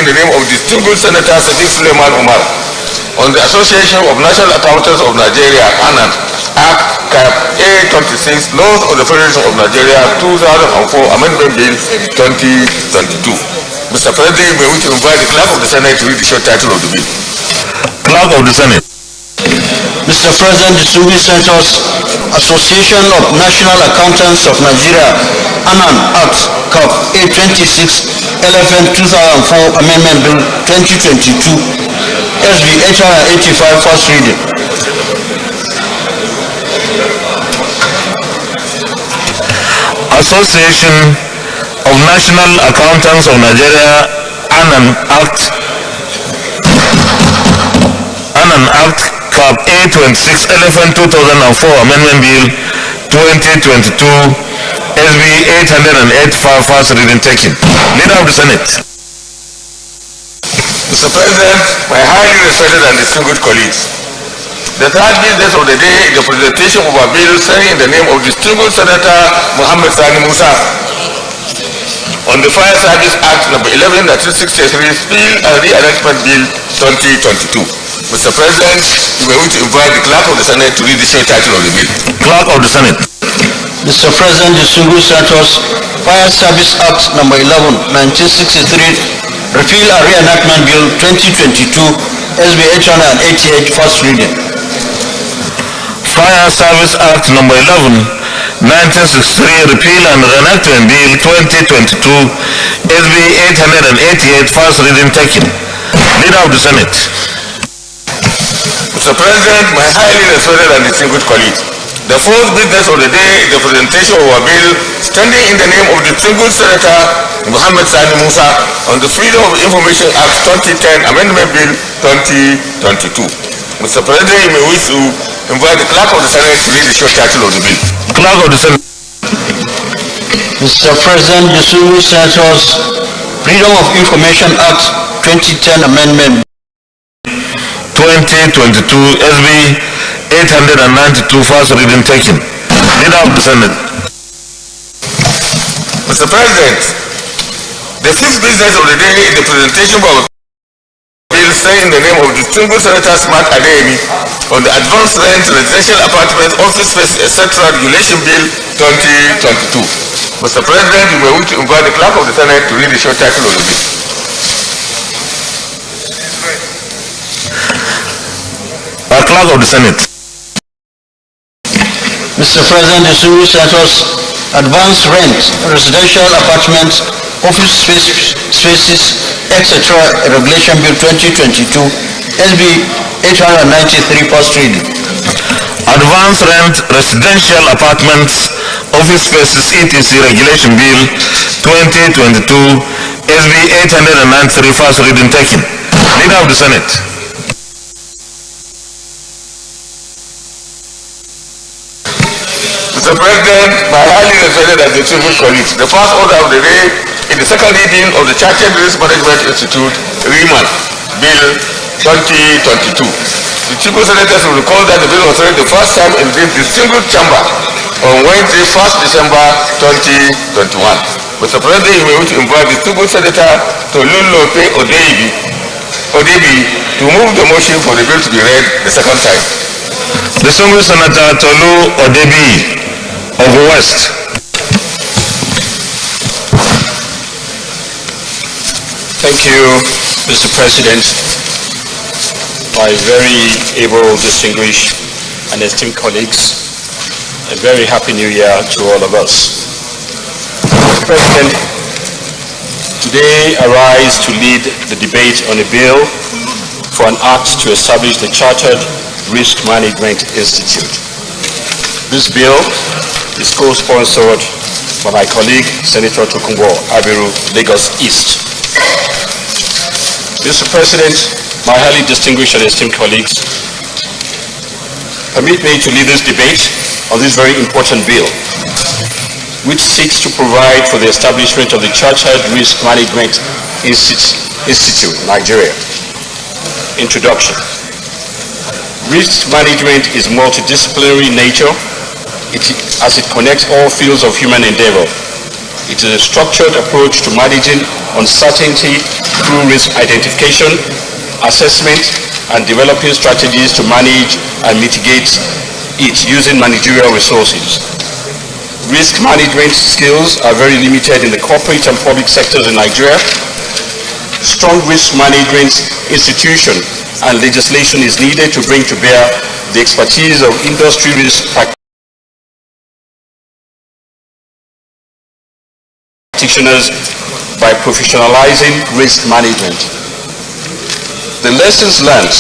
the name of distinguished Senator Sadiq Suleiman Umar on the Association of National Accountants of Nigeria, ANAN, Act Cap A26, Laws of the Federation of Nigeria 2004, Amendment Bill 2022. Mr. President, may we invite the Clerk of the Senate to read the short title of the bill. Clerk of the Senate. Mr. President, distinguished senators, Association of National Accountants of Nigeria, ANAN Act Cap A26, LFN 2004 Amendment Bill 2022, SB 885, first reading. Association of National Accountants of Nigeria, ANAN Act Cap A26 LFN 2004 Amendment Bill 2022 SB 885 first reading taken. Leader of the Senate. Mr. President, my highly respected and distinguished colleagues, the third business of the day is the presentation of a bill saying in the name of distinguished Senator Muhammad Sani Musa on the Fire Service Act No. 11, 1963, Spill and Reenactment Bill 2022. Mr. President, we are going to invite the Clerk of the Senate to read the short title of the bill. Clerk of the Senate. Mr. President, distinguished senators, Fire Service Act No. 11, 1963, Repeal and Reenactment Bill 2022, SB 888, first reading. Fire Service Act No. 11, 1963, Repeal and Reenactment Bill 2022, SB 888, first reading taken. Leader of the Senate. Mr. President, my highly respected and distinguished colleagues, the fourth business of the day is the presentation of a bill standing in the name of distinguished Senator Muhammad Sani Musa on the Freedom of Information Act 2010 Amendment Bill 2022. Mr. President, you may wish to invite the Clerk of the Senate to read the short title of the bill. Clerk of the Senate. Mr. President, distinguished senators, Freedom of Information Act 2010 Amendment 2022 SB 892 first reading taken. Leader of the Senate. Mr. President, the fifth business of the day is the presentation of a bill saying in the name of distinguished Senator Smart Adeyemi on the Advanced Rent Residential Apartment Office Space etc. Regulation Bill 2022. Mr. President, you may wish to invite the Clerk of the Senate to read the short title of the bill. Clerk of the Senate. Mr. President, distinguished senators, Advanced Rent Residential Apartments Office Spaces etc. Regulation Bill 2022, SB 893, first reading. Advanced Rent Residential Apartments Office Spaces etc. Regulation Bill 2022 SB 893 first reading taken. Leader of the Senate. Mr. President, my highly respected and distinguished colleagues, the first order of the day is the second reading of the Chartered Risk Management Institute (RIMAN) Bill 2022. The Chief Senators will recall that the bill was read the first time in this distinguished chamber on Wednesday, 1st December 2021. Mr. President, you may wish to invite the distinguished Senator Tolulope Odebi to move the motion for the bill to be read the second time. Distinguished Senator Tolu Odebi of the West. Thank you, Mr. President. My very able, distinguished, and esteemed colleagues, a very happy new year to all of us. Mr. President, today I rise to lead the debate on a bill for an act to establish the Chartered Risk Management Institute. This bill is co-sponsored by my colleague, Senator Tokunbo Abiru, Lagos East. Mr. President, my highly distinguished and esteemed colleagues, permit me to lead this debate on this very important bill, which seeks to provide for the establishment of the Chartered Risk Management Institute, Nigeria. Introduction. Risk management is multidisciplinary in nature as it connects all fields of human endeavor, It is a structured approach to managing uncertainty through risk identification, assessment, and developing strategies to manage and mitigate it using managerial resources. Risk management skills are very limited in the corporate and public sectors in Nigeria. Strong risk management institution and legislation is needed to bring to bear the expertise of industry risk practitioners by professionalizing risk management. The lessons learned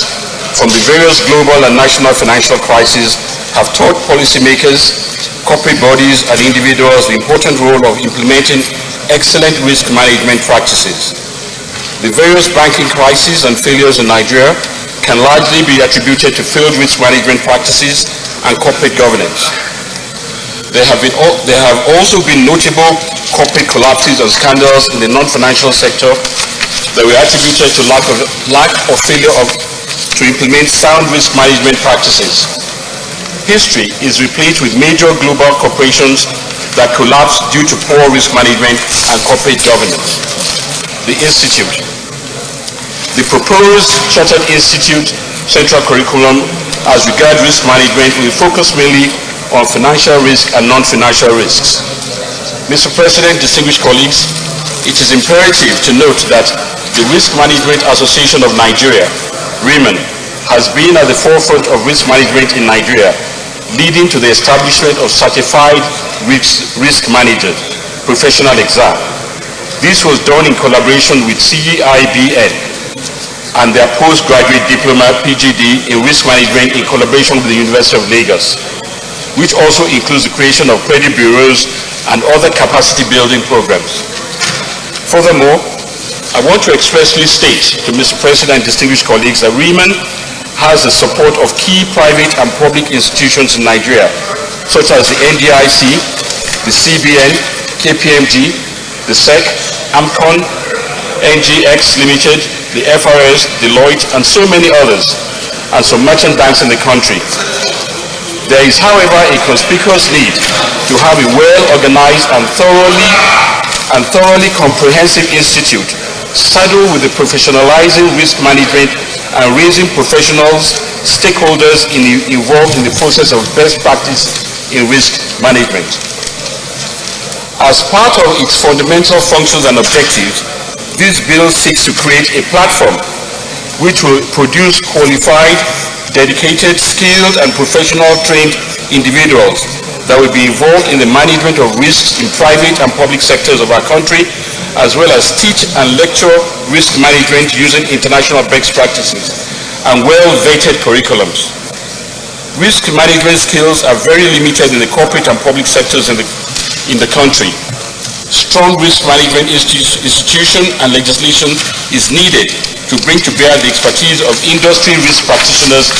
from the various global and national financial crises have taught policymakers, corporate bodies, and individuals the important role of implementing excellent risk management practices. The various banking crises and failures in Nigeria can largely be attributed to failed risk management practices and corporate governance. There have also been notable corporate collapses and scandals in the non-financial sector that were attributed to lack or failure to implement sound risk management practices. History is replete with major global corporations that collapsed due to poor risk management and corporate governance. The Institute. The proposed Chartered Institute Central Curriculum as regards risk management will focus mainly on financial risk and non-financial risks. Mr. President, distinguished colleagues, it is imperative to note that the Risk Management Association of Nigeria, RIMAN, has been at the forefront of risk management in Nigeria, leading to the establishment of certified risk managers, professional exam. This was done in collaboration with CIBN and their postgraduate diploma PGD in risk management in collaboration with the University of Lagos, which also includes the creation of credit bureaus and other capacity building programs. Furthermore, I want to expressly state to Mr. President and distinguished colleagues that RIMAN has the support of key private and public institutions in Nigeria, such as the NDIC, the CBN, KPMG, the SEC, AMCON, NGX Limited, the FRS, Deloitte, and so many others, and some merchant banks in the country. There is, however, a conspicuous need to have a well-organized and thoroughly comprehensive institute saddled with the professionalizing risk management and raising professionals, stakeholders involved in the process of best practice in risk management. As part of its fundamental functions and objectives, this bill seeks to create a platform which will produce qualified, dedicated, skilled, and professional trained individuals that will be involved in the management of risks in private and public sectors of our country, as well as teach and lecture risk management using international best practices and well-vetted curriculums. Risk management skills are very limited in the corporate and public sectors in the country. Strong risk management institution and legislation is needed to bring to bear the expertise of industry risk practitioners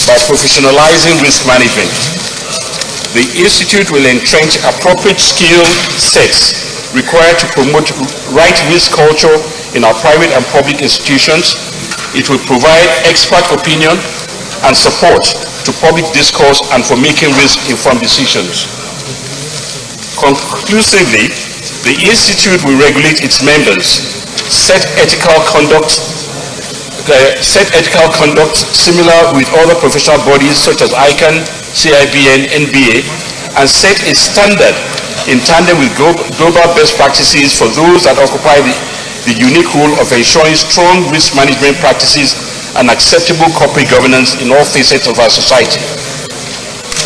by professionalizing risk management. The Institute will entrench appropriate skill sets required to promote right risk culture in our private and public institutions. It will provide expert opinion and support to public discourse and for making risk-informed decisions. Conclusively, the Institute will regulate its members, set ethical conduct similar with other professional bodies such as ICANN, CIBN, NBA, and set a standard in tandem with global best practices for those that occupy the unique role of ensuring strong risk management practices and acceptable corporate governance in all facets of our society.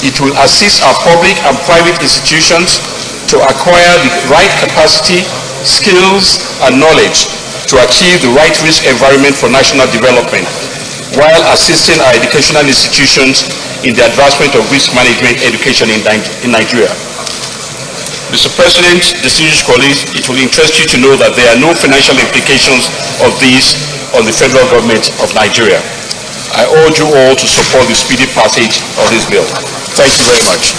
It will assist our public and private institutions to acquire the right capacity, skills, and knowledge to achieve the right risk environment for national development, while assisting our educational institutions in the advancement of risk management education in Nigeria. Mr. President, distinguished colleagues, it will interest you to know that there are no financial implications of these on the federal government of Nigeria. I urge you all to support the speedy passage of this bill. Thank you very much.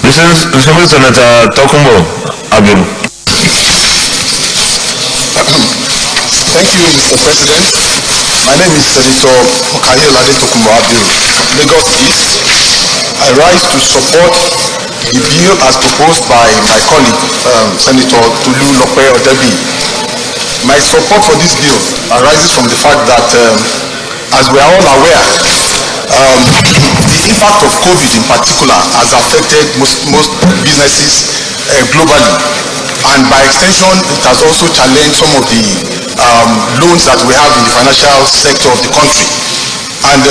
This is Senator Tokumbo Abim. Thank you, Mr. President. My name is Senator Okayelade Tokumbo Abim, Lagos East. I rise to support the bill as proposed by my colleague, Senator Tolu Lope Odebi. My support for this bill arises from the fact that, as we are all aware, the impact of COVID in particular has affected most businesses globally, and by extension, it has also challenged some of the loans that we have in the financial sector of the country. And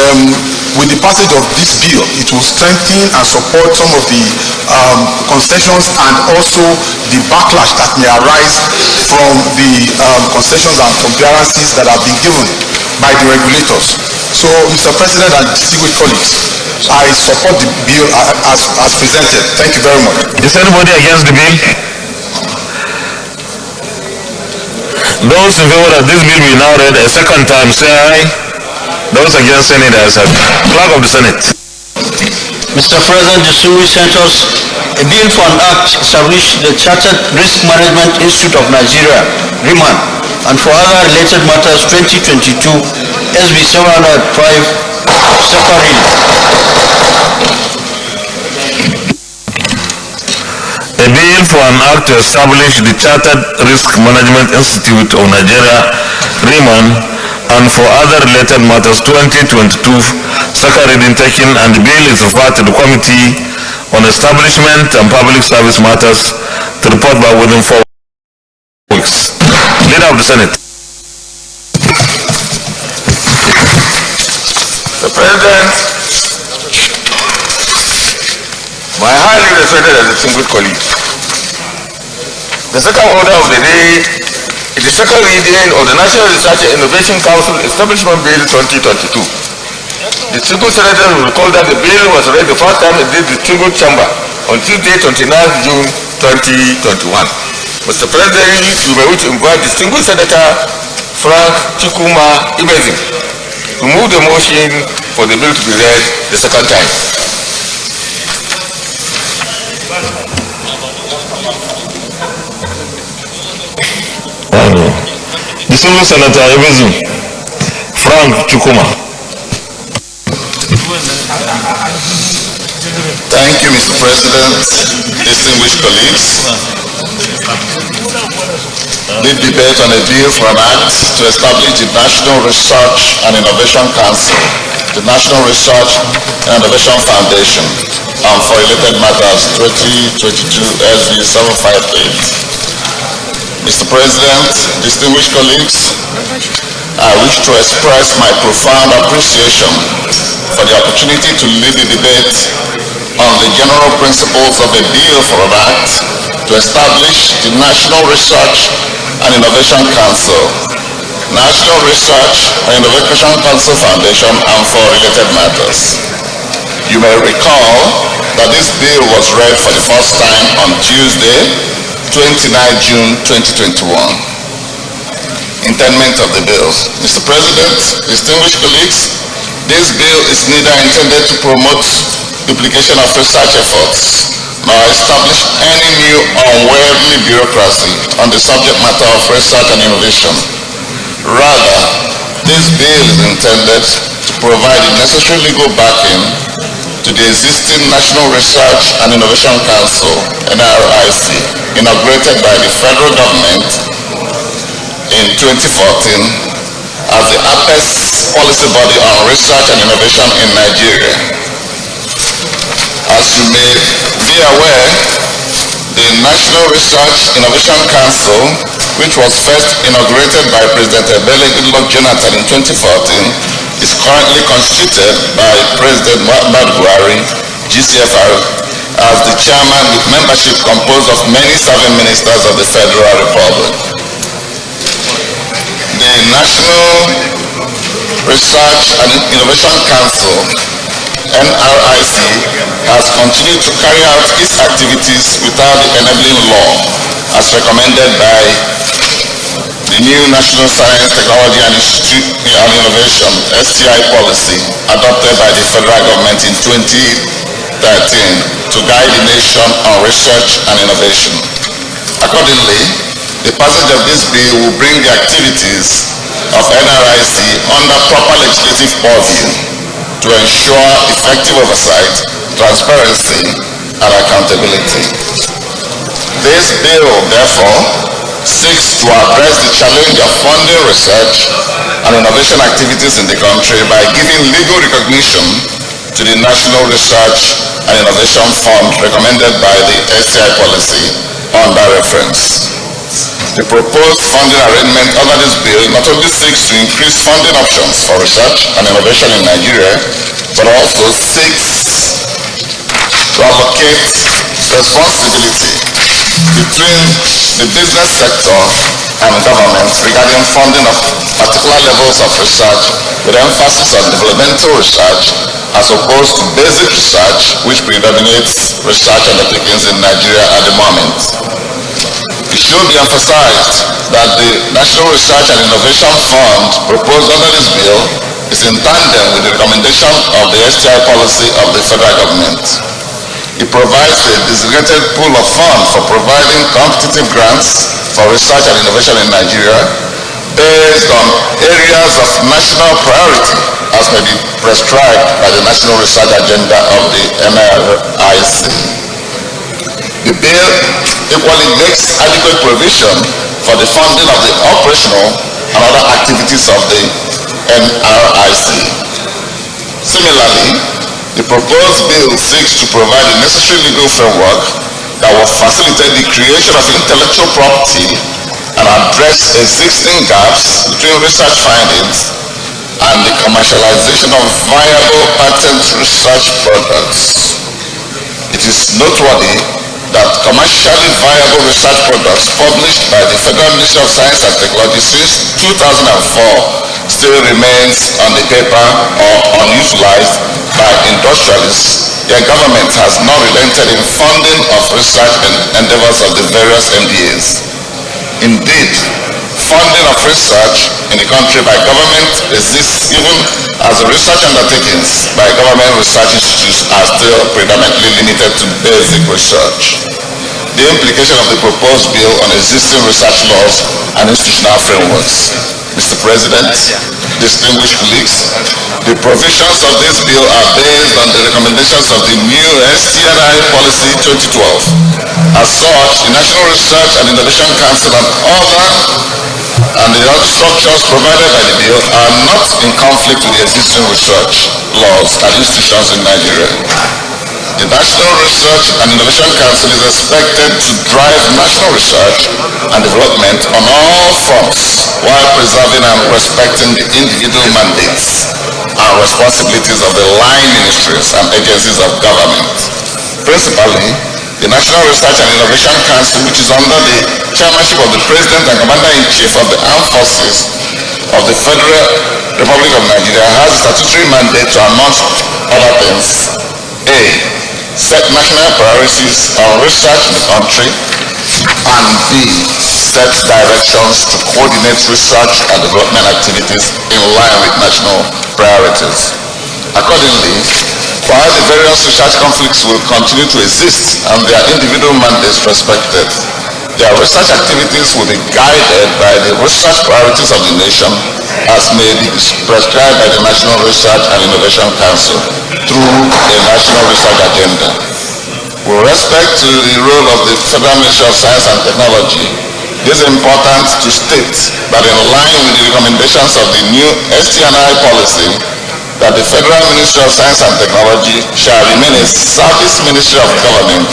with the passage of this bill, it will strengthen and support some of the concessions and also the backlash that may arise from the concessions and forbearances that have been given by the regulators. So, Mr. President and distinguished colleagues, I support the bill as presented. Thank you very much. Is anybody against the bill? Those in favor that this bill be now read a second time, say aye. Those against saying it, as a clerk of the Senate. Mr. President, distinguished senators, a bill for an act established the Chartered Risk Management Institute of Nigeria, RIMAN, and for other related matters 2022 SB 705, second reading. A bill for an act to establish the Chartered Risk Management Institute of Nigeria, RIMAN, and for other related matters 2022, second reading taken, and the bill is referred to the Committee on Establishment and Public Service Matters to report back within 4 weeks. Leader of the Senate. Mr. President, my highly respected and distinguished colleagues, the second order of the day is the second reading of the National Research and Innovation Council Establishment Bill 2022. The distinguished senators will recall that the bill was read the first time in this distinguished chamber on Tuesday, 29th June 2021. Mr. President, you may wish to invite distinguished Senator Frank Chikuma Ibezim to move the motion for the bill to be read the second time. Distinguished Senator Ibezim, Frank Chikuma. Thank you, Mr. President, distinguished colleagues. This debate on a bill for an act to establish the National Research and Innovation Council, the National Research and Innovation Foundation, and for related matters 2022 SB 758. Mr. President, distinguished colleagues, I wish to express my profound appreciation for the opportunity to lead the debate on the general principles of a bill for an act to establish the National Research and Innovation Council, National Research and Innovation Council Foundation, and for related matters. You may recall that this bill was read for the first time on Tuesday, 29 June 2021. Intent of the bill. Mr. President, distinguished colleagues, this bill is neither intended to promote duplication of research efforts nor establish any new unwieldy bureaucracy on the subject matter of research and innovation. Rather, this bill is intended to provide the necessary legal backing to the existing National Research and Innovation Council, NRIC, inaugurated by the federal government in 2014 as the apex policy body on research and innovation in Nigeria. As you may be aware, the National Research Innovation Council, which was first inaugurated by President Ebele Goodluck Jonathan in 2014, is currently constituted by President Muhammadu Buhari, GCFR, as the chairman, with membership composed of many serving ministers of the Federal Republic. The National Research and Innovation Council, NRIC, has continued to carry out its activities without the enabling law as recommended by the new National Science, Technology and Innovation (STI) policy adopted by the federal government in 2013 to guide the nation on research and innovation. Accordingly, the passage of this bill will bring the activities of NRIC under proper legislative purview to ensure effective oversight transparency, and accountability. This bill, therefore, seeks to address the challenge of funding research and innovation activities in the country by giving legal recognition to the National Research and Innovation Fund recommended by the STI policy under reference. The proposed funding arrangement under this bill not only seeks to increase funding options for research and innovation in Nigeria, but also seeks to allocate responsibility between the business sector and government regarding funding of particular levels of research with emphasis on developmental research as opposed to basic research, which predominates research undertakings in Nigeria at the moment. It should be emphasized that the National Research and Innovation Fund proposed under this bill is in tandem with the recommendation of the STI policy of the federal government. It provides a designated pool of funds for providing competitive grants for research and innovation in Nigeria based on areas of national priority as may be prescribed by the National Research Agenda of the NRIC. The bill equally makes adequate provision for the funding of the operational and other activities of the NRIC. Similarly, the proposed bill seeks to provide the necessary legal framework that will facilitate the creation of intellectual property and address existing gaps between research findings and the commercialization of viable patent research products. It is noteworthy that commercially viable research products published by the Federal Ministry of Science and Technology since 2004 still remains on the paper or unutilized by industrialists, their government has not relented in funding of research endeavors of the various MDAs. Indeed, funding of research in the country by government exists even as the research undertakings by government research institutes are still predominantly limited to basic research. The implication of the proposed bill on existing research laws and institutional frameworks. Mr. President, distinguished colleagues, the provisions of this bill are based on the recommendations of the new STI policy 2012. As such, the National Research and Innovation Council and the other structures provided by the bill are not in conflict with the existing research laws and institutions in Nigeria. The National Research and Innovation Council is expected to drive national research and development on all fronts while preserving and respecting the individual mandates and responsibilities of the line ministries and agencies of government. Principally, the National Research and Innovation Council, which is under the chairmanship of the President and Commander-in-Chief of the Armed Forces of the Federal Republic of Nigeria, has a statutory mandate to, amongst other things, A, set national priorities on research in the country, and B, set directions to coordinate research and development activities in line with national priorities. Accordingly, while the various research conflicts will continue to exist and their individual mandates respected, their research activities will be guided by the research priorities of the nation as may be prescribed by the National Research and Innovation Council through a national research agenda. With respect to the role of the Federal Ministry of Science and Technology, it is important to state that in line with the recommendations of the new STI policy, that the Federal Ministry of Science and Technology shall remain a service ministry of government